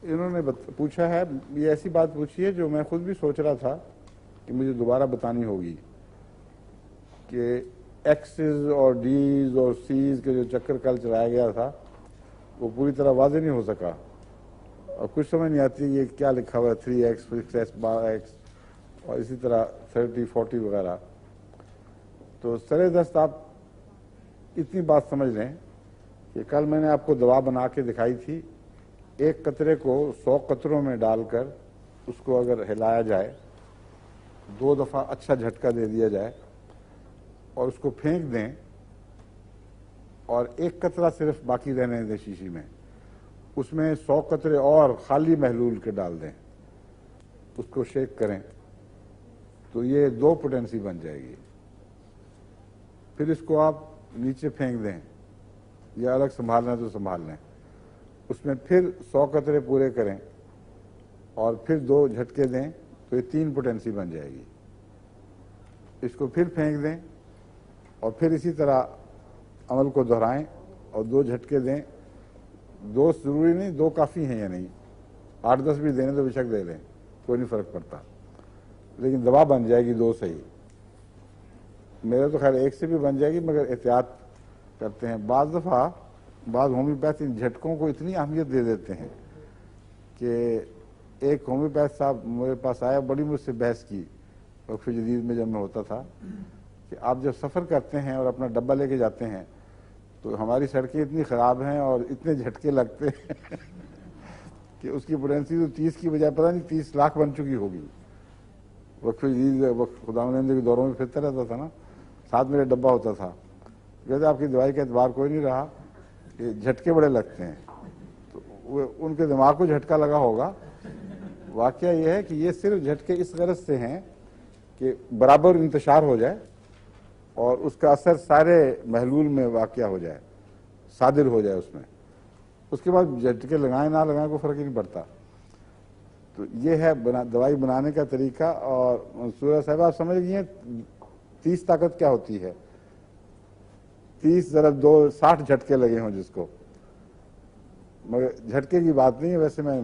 انہوں نے پوچھا ہے، یہ ایسی بات پوچھی ہے جو میں خود بھی سوچ رہا تھا کہ مجھے دوبارہ بتانی ہوگی کہ ایکسز اور ڈیز اور سیز کے جو چکر کل چلایا گیا تھا وہ پوری طرح واضح نہیں ہو سکا، اور کچھ سمجھ نہیں آتی یہ کیا لکھا ہوا ہے 3x 6x 12x اور اسی طرح 30 40 وغیرہ. تو سر دست آپ اتنی بات سمجھ لیں کہ کل میں نے آپ کو دوا بنا کے دکھائی تھی، ایک قطرے کو 100 قطروں میں ڈال کر اس کو اگر ہلایا جائے، 2 دفعہ اچھا جھٹکا دے دیا جائے اور اس کو پھینک دیں اور ایک قطرہ صرف باقی رہنے دیں شیشی میں، اس میں 100 قطرے اور خالی محلول کے ڈال دیں، اس کو شیک کریں تو یہ 2 پوٹینسی بن جائے گی. پھر اس کو آپ نیچے پھینک دیں یا الگ سنبھالنا تو سنبھال لیں، اس میں پھر 100 قطرے پورے کریں اور پھر 2 جھٹکے دیں تو یہ 3 پوٹینسی بن جائے گی. اس کو پھر پھینک دیں اور پھر اسی طرح عمل کو دہرائیں اور 2 جھٹکے دیں. 2 ضروری نہیں، 2 کافی ہیں یا نہیں، 8-10 بھی دینے تو بے شک دے دیں، کوئی نہیں فرق پڑتا، لیکن دوا بن جائے گی 2 صحیح. میرے تو خیر 1 سے بھی بن جائے گی مگر احتیاط کرتے ہیں. بعض دفعہ بعض ہومیوپیتھ ان جھٹکوں کو اتنی اہمیت دے دیتے ہیں کہ ایک ہومیوپیتھ صاحب میرے پاس آیا، بڑی مجھ سے بحث کی وقف جدید میں جب میں ہوتا تھا کہ آپ جب سفر کرتے ہیں اور اپنا ڈبہ لے کے جاتے ہیں تو ہماری سڑکیں اتنی خراب ہیں اور اتنے جھٹکے لگتے ہیں کہ اس کی پوٹینسی تو 30 کی بجائے پتہ نہیں 30 لاکھ بن چکی ہوگی. وقف جدید خدا مند کے دوروں میں پھرتا رہتا تھا نا، ساتھ میرے ڈبہ ہوتا تھا، کہتے آپ کی دوائی کا اعتبار کوئی نہیں رہا، کہ جھٹکے بڑے لگتے ہیں. تو ان کے دماغ کو جھٹکا لگا ہوگا. واقعہ یہ ہے کہ یہ صرف جھٹکے اس غرض سے ہیں کہ برابر انتشار ہو جائے اور اس کا اثر سارے محلول میں واقع ہو جائے، صادر ہو جائے اس میں. اس کے بعد جھٹکے لگائیں نہ لگائیں کوئی فرق ہی نہیں پڑتا. تو یہ ہے دوائی بنانے کا طریقہ. اور منصورہ صاحب آپ سمجھ گئی ہیں 30 طاقت کیا ہوتی ہے؟ 30 ضرب 2 60 جھٹکے لگے ہوں جس کو، مگر جھٹکے کی بات نہیں ہے، ویسے میں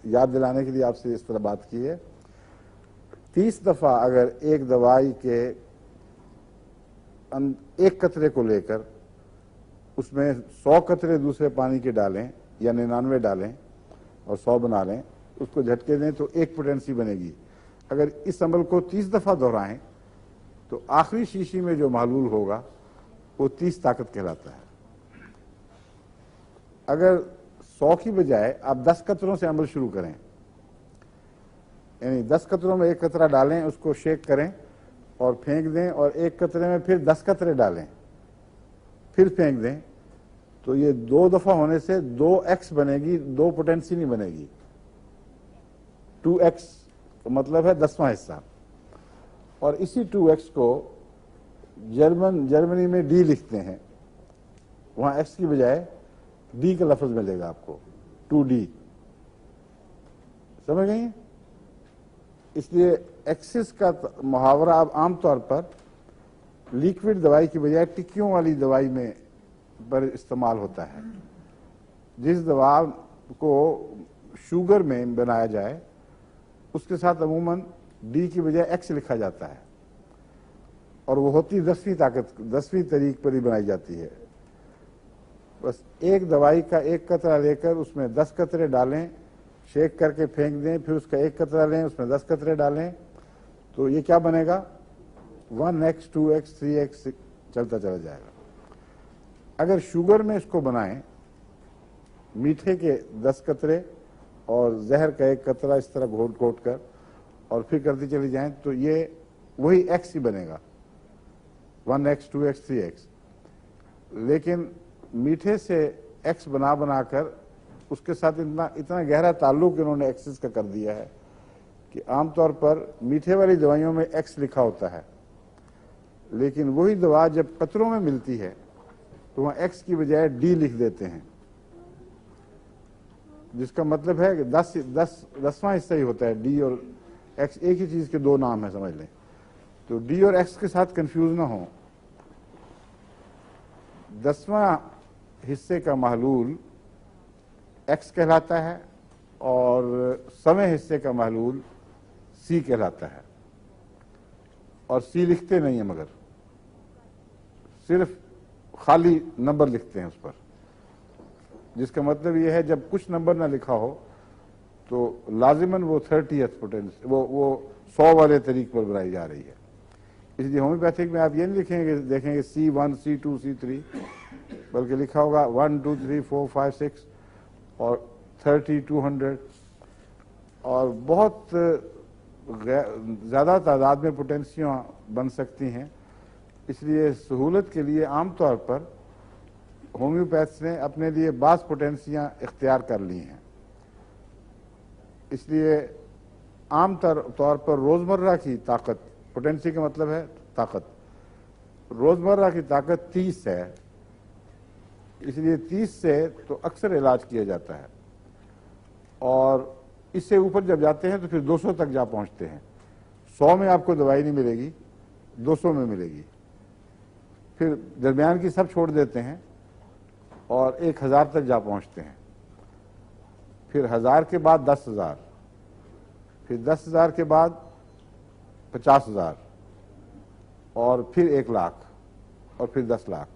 یاد دلانے کے لیے آپ سے اس طرح بات کی ہے. 30 دفعہ اگر ایک دوائی کے ایک قطرے کو لے کر اس میں 100 قطرے دوسرے پانی کے ڈالیں یا 99 ڈالیں اور 100 بنا لیں، اس کو جھٹکے دیں تو 1 پوٹینسی بنے گی. اگر اس عمل کو 30 دفعہ دہرائیں تو آخری شیشی میں جو محلول ہوگا وہ 30 طاقت کہلاتا ہے. اگر 100 کی بجائے آپ 10 قطروں سے عمل شروع کریں، یعنی 10 قطروں میں 1 قطرہ ڈالیں، اس کو شیک کریں اور پھینک دیں اور 1 قطرے میں پھر 10 قطرے ڈالیں پھر پھینک دیں، تو یہ 2 دفعہ ہونے سے 2x بنے گی، 2 پوٹینسی نہیں بنے گی. 2x کا مطلب ہے 10واں حصہ. اور اسی 2x کو جرمنی میں ڈی لکھتے ہیں، وہاں ایکس کی بجائے ڈی کا لفظ ملے گا آپ کو، 2D. سمجھ گئی؟ اس لیے ایکسس کا محاورہ اب عام طور پر لیکوڈ دوائی کی بجائے ٹکیوں والی دوائی میں پر استعمال ہوتا ہے. جس دوا کو شوگر میں بنایا جائے اس کے ساتھ عموماً ڈی کی بجائے ایکس لکھا جاتا ہے، اور وہ ہوتی 10ویں طاقت، 10ویں طریق پر ہی بنائی جاتی ہے. بس ایک دوائی کا 1 قطرہ لے کر اس میں 10 قطرے ڈالیں، شیک کر کے پھینک دیں، پھر اس کا 1 قطرہ لیں، اس میں 10 قطرے ڈالیں، تو یہ کیا بنے گا؟ 1x 2x 3x چلتا چلا جائے گا. اگر شوگر میں اس کو بنائیں، میٹھے کے 10 قطرے اور زہر کا 1 قطرہ اس طرح گھوٹ گھوٹ کر اور پھر کرتی چلی جائیں، تو یہ وہی ایکس ہی بنے گا، 1x 2x 3x. لیکن میٹھے سے ایکس بنا کر اس کے ساتھ اتنا گہرا تعلق انہوں نے ایکسس کا کر دیا ہے کہ عام طور پر میٹھے والی دوائیوں میں ایکس لکھا ہوتا ہے، لیکن وہی دوا جب قطروں میں ملتی ہے تو وہاں ایکس کی بجائے ڈی لکھ دیتے ہیں، جس کا مطلب ہے کہ 10واں حصہ ہی ہوتا ہے. ڈی اور ایکس ایک ہی چیز کے 2 نام ہیں، سمجھ لیں. تو ڈی اور ایکس کے ساتھ کنفیوز نہ ہوں. 10واں حصے کا محلول ایکس کہلاتا ہے اور سویں حصے کا محلول سی کہلاتا ہے، اور سی لکھتے نہیں ہیں مگر صرف خالی نمبر لکھتے ہیں اس پر، جس کا مطلب یہ ہے جب کچھ نمبر نہ لکھا ہو تو لازماً وہ 30th پوٹینس وہ 100 والے طریق پر بنائی جا رہی ہے۔ اس لیے ہومیوپیتھک میں آپ یہ نہیں لکھیں گے دیکھیں گے C1 C2 C3، بلکہ لکھا ہوگا 1 2 3 4 5 6 اور 30 200 اور بہت زیادہ تعداد میں پوٹینسیاں بن سکتی ہیں۔ اس لیے سہولت کے لیے عام طور پر ہومیوپیتھس نے اپنے لیے بعض پوٹینسیاں اختیار کر لی ہیں۔ اس لیے عام طور پر روزمرہ کی طاقت، پوٹینسی کا مطلب ہے طاقت، روزمرہ کی طاقت 30 ہے، اس لیے 30 سے تو اکثر علاج کیا جاتا ہے، اور اس سے اوپر جب جاتے ہیں تو پھر 200 تک جا پہنچتے ہیں۔ 100 میں آپ کو دوائی نہیں ملے گی، 200 میں ملے گی، پھر درمیان کی سب چھوڑ دیتے ہیں اور 1000 تک جا پہنچتے ہیں، پھر 1000 کے بعد 10,000، پھر 10,000 کے بعد 50,000 اور پھر 1 لاکھ اور پھر 10 لاکھ۔